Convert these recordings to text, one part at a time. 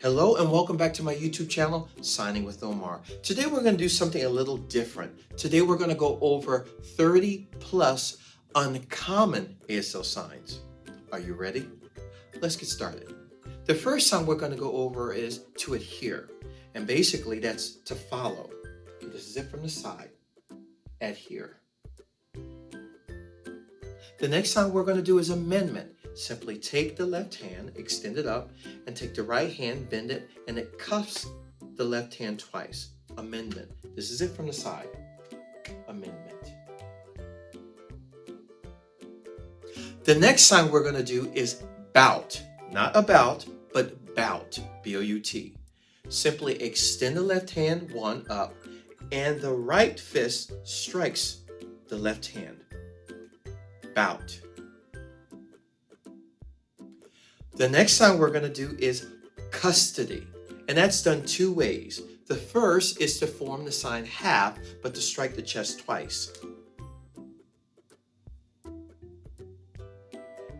Hello and welcome back to my YouTube channel, Signing with Omar. Today we're going to do something a little different. Today we're going to go over 30 plus uncommon ASL signs. Are you ready? Let's get started. The first sign we're going to go over is to adhere. And basically that's to follow. This is it from the side. Adhere. The next sign we're going to do is amendment. Simply take the left hand, extend it up, and take the right hand, bend it, and it cuffs the left hand twice. Amendment. This is it from the side. Amendment. The next sign we're going to do is bout. Not about, but bout. B-O-U-T. Simply extend the left hand, one up, and the right fist strikes the left hand. Bout. The next sign we're going to do is custody, and that's done two ways. The first is to form the sign half, but to strike the chest twice.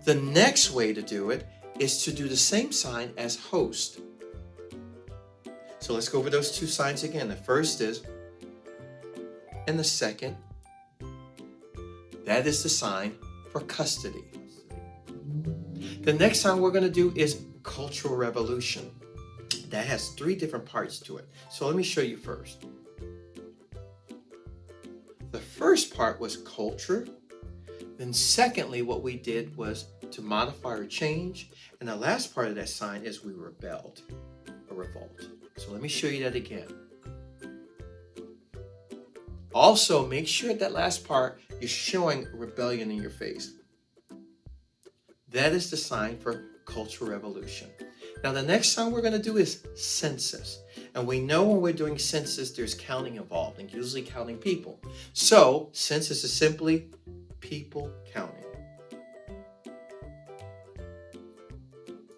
The next way to do it is to do the same sign as host. So let's go over those two signs again. The first is, and the second, that is the sign for custody. The next sign we're going to do is cultural revolution. That has three different parts to it. So let me show you first. The first part was culture. Then secondly, what we did was to modify or change. And the last part of that sign is we rebelled or revolt. So let me show you that again. Also, make sure that last part you're showing rebellion in your face. That is the sign for cultural revolution. Now the next sign we're going to do is census. And we know when we're doing census, there's counting involved, and usually counting people. So census is simply people counting.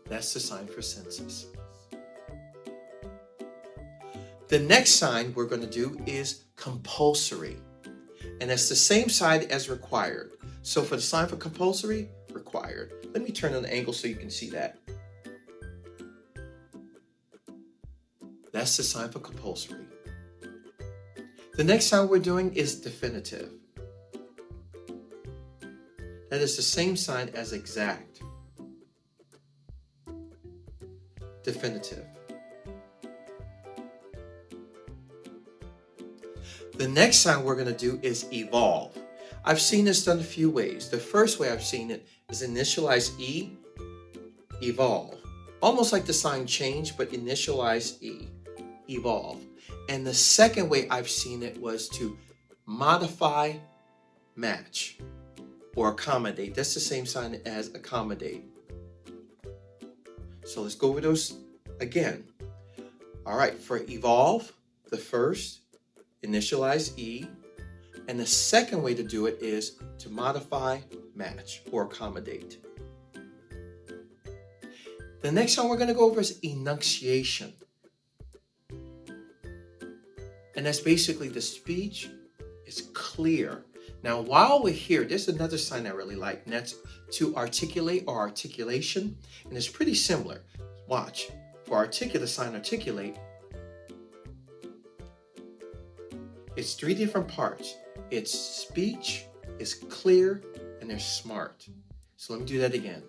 That's the sign for census. The next sign we're going to do is compulsory. And it's the same side as required. So for the sign for compulsory, required. Let me turn on the angle so you can see that. That's the sign for compulsory. The next sign we're doing is definitive. That is the same sign as exact. Definitive. The next sign we're going to do is evolve. I've seen this done a few ways. The first way I've seen it is initialize E, evolve. Almost like the sign change, but initialize E, evolve. And the second way I've seen it was to modify, match, or accommodate. That's the same sign as accommodate. So let's go over those again. All right, for evolve, the first, initialize E. And the second way to do it is to modify, match, or accommodate. The next one we're going to go over is enunciation. And that's basically the speech is clear. Now, while we're here, there's another sign I really like, and that's to articulate or articulation. And it's pretty similar. Watch. For articulate, sign articulate, it's three different parts. It's speech, it's clear, and they're smart. So let me do that again.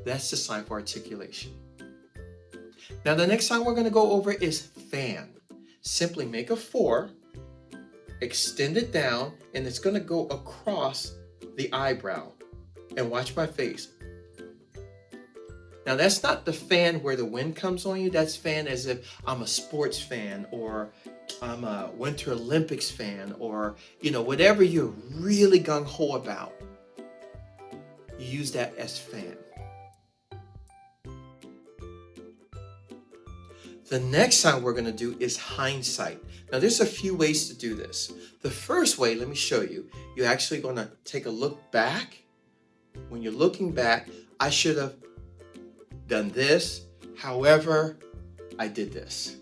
That's the sign for articulation. Now the next sign we're going to go over is fan. Simply make a 4, extend it down, and it's going to go across the eyebrow. And watch my face. Now that's not the fan where the wind comes on you. That's fan as if I'm a sports fan, or I'm a Winter Olympics fan, or, whatever you're really gung-ho about. You use that as fan. The next sign we're going to do is hindsight. Now there's a few ways to do this. The first way, let me show you. You're actually going to take a look back. When you're looking back, I should have done this. However, I did this.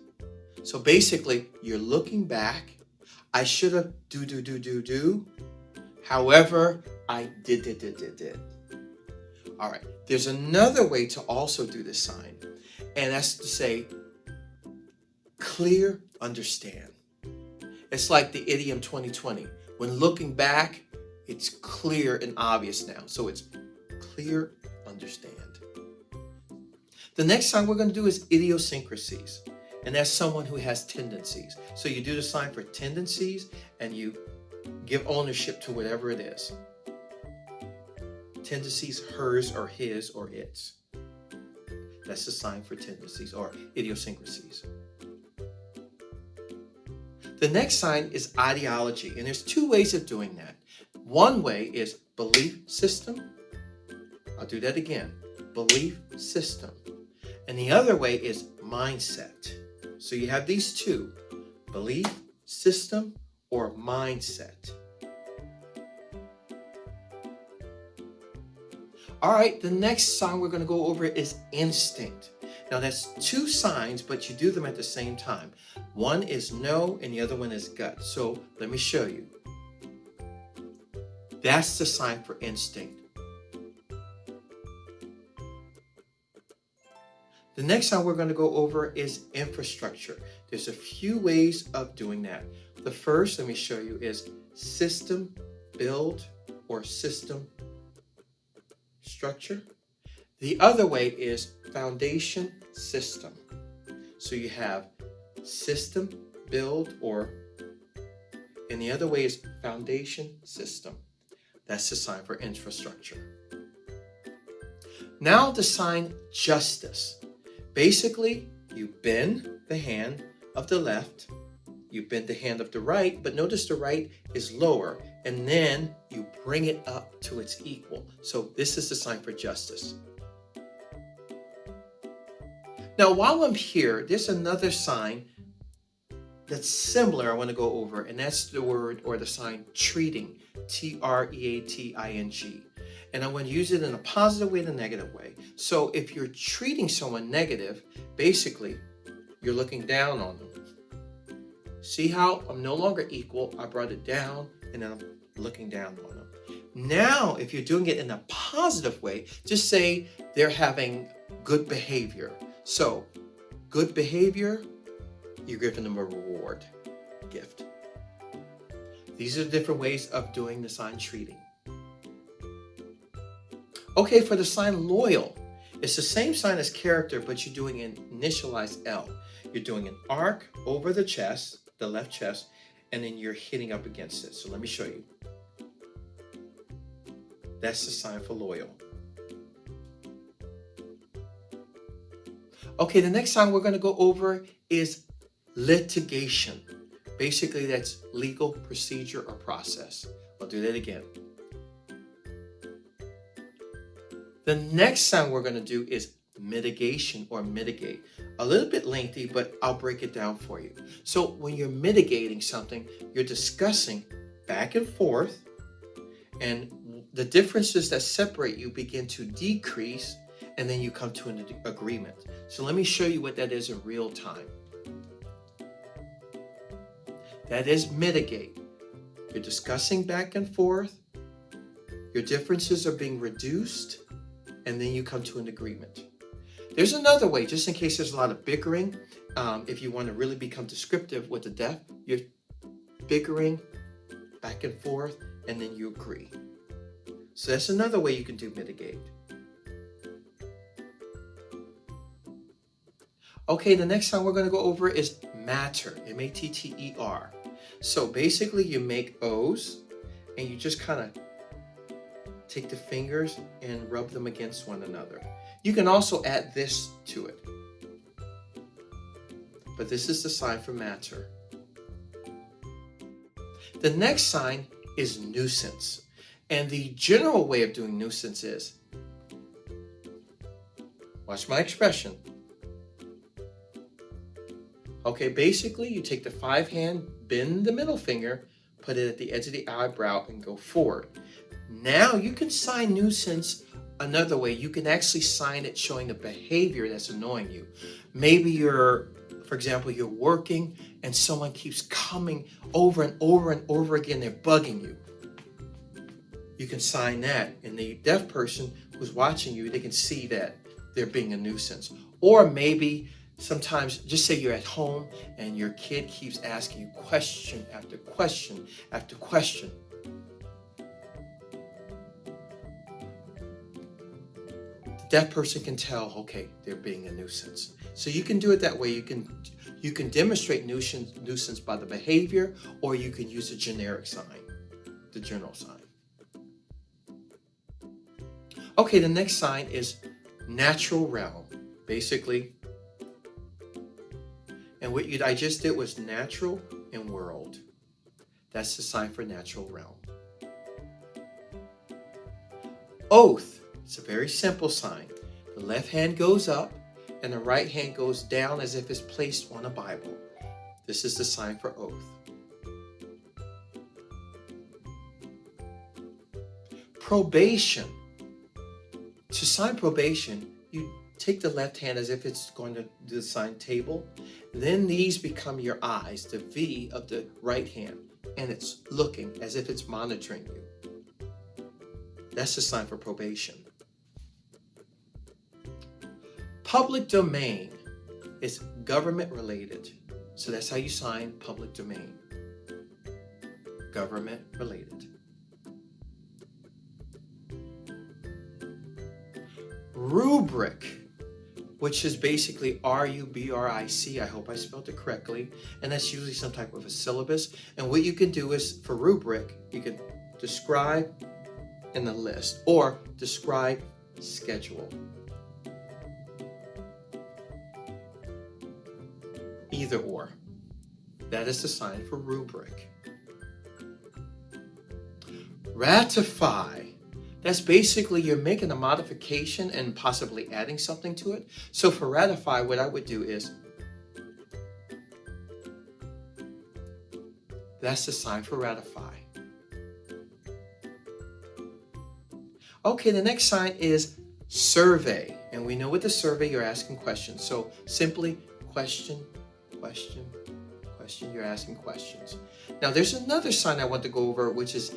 So basically, you're looking back. I should have do. However, I did. All right, there's another way to also do this sign, and that's to say, clear, understand. It's like the idiom 2020. When looking back, it's clear and obvious now. So it's clear, understand. The next sign we're going to do is idiosyncrasies. And that's someone who has tendencies. So you do the sign for tendencies and you give ownership to whatever it is. Tendencies, hers or his or its. That's the sign for tendencies or idiosyncrasies. The next sign is ideology, and there's two ways of doing that. One way is belief system. I'll do that again. Belief system. And the other way is mindset. So you have these two, belief system or mindset. All right, the next sign we're going to go over is instinct. Now that's two signs, but you do them at the same time. One is no and the other one is gut. So let me show you. That's the sign for instinct. The next sign we're going to go over is infrastructure. There's a few ways of doing that. The first, let me show you, is system build or system structure. The other way is foundation system. So you have system build and the other way is foundation system. That's the sign for infrastructure. Now the sign justice. Basically, you bend the hand of the left, you bend the hand of the right, but notice the right is lower, and then you bring it up to its equal. So this is the sign for justice. Now, while I'm here, there's another sign that's similar I want to go over, and that's the word or the sign treating, T-R-E-A-T-I-N-G. And I'm going to use it in a positive way and a negative way. So if you're treating someone negative, basically, you're looking down on them. See how I'm no longer equal? I brought it down, and then I'm looking down on them. Now, if you're doing it in a positive way, just say they're having good behavior. So, good behavior, you're giving them a reward, gift. These are different ways of doing the sign treating. Okay, for the sign loyal, it's the same sign as character, but you're doing an initialized L. You're doing an arc over the chest, the left chest, and then you're hitting up against it. So let me show you. That's the sign for loyal. Okay, the next sign we're going to go over is litigation. Basically, that's legal procedure or process. I'll do that again. The next sign we're going to do is mitigation or mitigate. A little bit lengthy, but I'll break it down for you. So when you're mitigating something, you're discussing back and forth, and the differences that separate you begin to decrease, and then you come to an agreement. So let me show you what that is in real time. That is mitigate. You're discussing back and forth, your differences are being reduced, and then you come to an agreement. There's another way, just in case there's a lot of bickering. If you want to really become descriptive with the deaf, you're bickering back and forth, and then you agree. So that's another way you can do mitigate. Okay, the next sign we're going to go over is matter, M-A-T-T-E-R. So basically you make O's, and you just kind of take the fingers and rub them against one another. You can also add this to it. But this is the sign for matter. The next sign is nuisance. And the general way of doing nuisance is, watch my expression. Okay, basically you take the 5-hand, bend the middle finger, put it at the edge of the eyebrow and go forward. Now you can sign nuisance another way. You can actually sign it showing the behavior that's annoying you. Maybe for example, you're working and someone keeps coming over and over and over again. They're bugging you. you can sign that, and the deaf person who's watching you, they can see that they're being a nuisance. Or maybe sometimes, just say you're at home and your kid keeps asking you question after question after question. The deaf person can tell, okay, they're being a nuisance. So you can do it that way. You can demonstrate nuisance by the behavior, or you can use a generic sign, the general sign. Okay, the next sign is natural realm, basically. And what I just did was natural and world. That's the sign for natural realm. Oath. It's a very simple sign. The left hand goes up and the right hand goes down as if it's placed on a Bible. This is the sign for oath. Probation. To sign probation, you take the left hand as if it's going to do the sign table. Then these become your eyes, the V of the right hand, and it's looking as if it's monitoring you. That's the sign for probation. Public domain is government related. So that's how you sign public domain. Government related. Rubric, which is basically R-U-B-R-I-C. I hope I spelled it correctly. And that's usually some type of a syllabus. And what you can do is, for rubric, you can describe in the list or describe schedule. Either or. That is the sign for rubric. Ratify. That's basically you're making a modification and possibly adding something to it. So for ratify, what I would do is, that's the sign for ratify. Okay, the next sign is survey. And we know with the survey, you're asking questions. So simply question, question, question. You're asking questions. Now there's another sign I want to go over, which is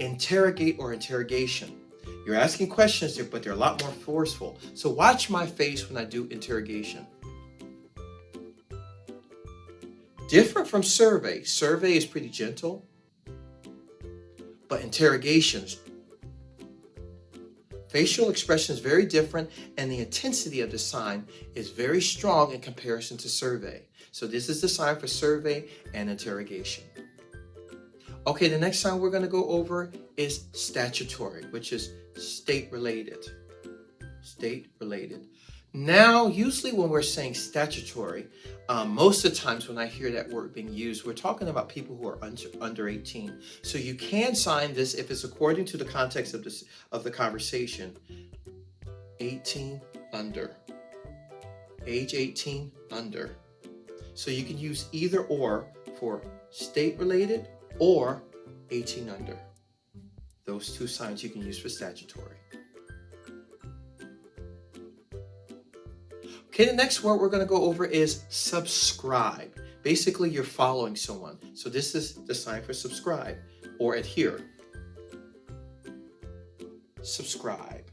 interrogate or interrogation. You're asking questions, but they're a lot more forceful. So watch my face when I do interrogation. Different from survey. Survey is pretty gentle, but interrogations, facial expression is very different, and the intensity of the sign is very strong in comparison to survey. So this is the sign for survey and interrogation. Okay, the next sign we're going to go over is statutory, which is state-related. State-related. Now, usually when we're saying statutory, most of the times when I hear that word being used, we're talking about people who are under 18. So you can sign this if it's according to the context of the conversation. 18 under. Age 18 under. So you can use either or for state-related or 18 under. Those two signs you can use for statutory. Okay, the next word we're going to go over is subscribe. Basically, you're following someone. So this is the sign for subscribe or adhere. Subscribe.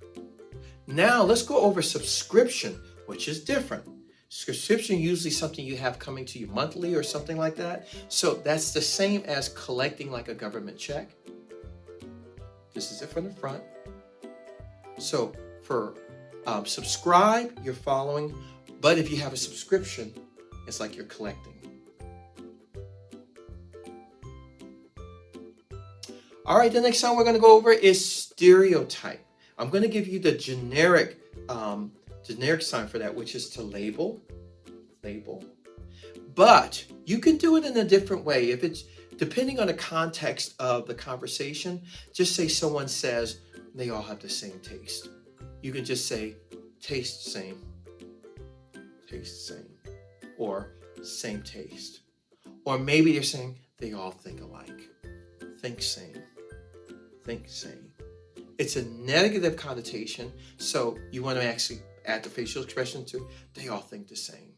Now let's go over subscription, which is different. Subscription usually something you have coming to you monthly or something like that. So that's the same as collecting like a government check. This is it from the front. So for subscribe, you're following. But if you have a subscription, it's like you're collecting. All right, the next sign we're going to go over is stereotype. I'm going to give you the generic sign for that, which is to label. But you can do it in a different way. If it's depending on the context of the conversation, just say someone says they all have the same taste. You can just say taste same, or same taste. Or maybe they're saying they all think alike. Think same. It's a negative connotation, so you want to actually add the facial expression to they all think the same.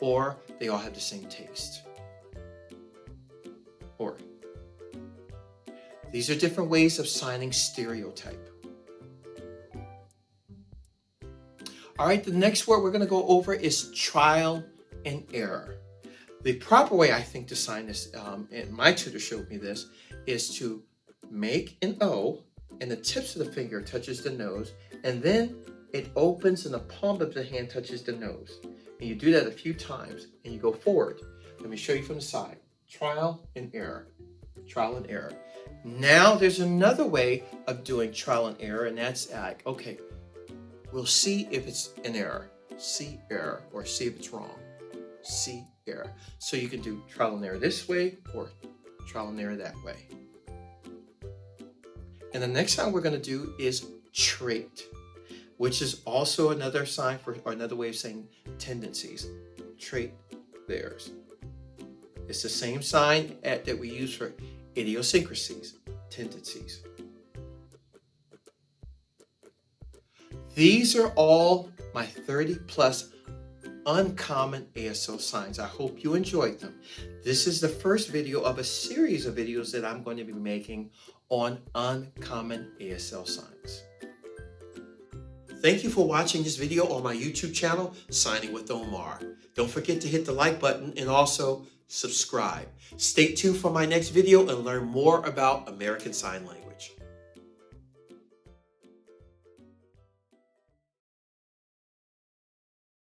Or they all have the same taste. Or These are different ways of signing stereotype. All right, the next word we're going to go over is trial and error. The proper way, I think, to sign this, and my tutor showed me this, is to make an O, and the tips of the finger touches the nose, and then it opens and the palm of the hand touches the nose. And you do that a few times, and you go forward. Let me show you from the side. Trial and error. Trial and error. Now there's another way of doing trial and error, and that's like, okay, we'll see if it's an error. See error, or see if it's wrong. See error. So you can do trial and error this way, or trial and error that way. And the next sign we're going to do is trait, which is also another sign for, or another way of saying tendencies. Trait theirs. It's the same sign that we use for idiosyncrasies, tendencies. These are all my 30 plus uncommon ASL signs. I hope you enjoyed them. This is the first video of a series of videos that I'm going to be making on uncommon ASL signs. Thank you for watching this video on my YouTube channel, Signing with Omar. Don't forget to hit the like button and also subscribe. Stay tuned for my next video and learn more about American Sign Language.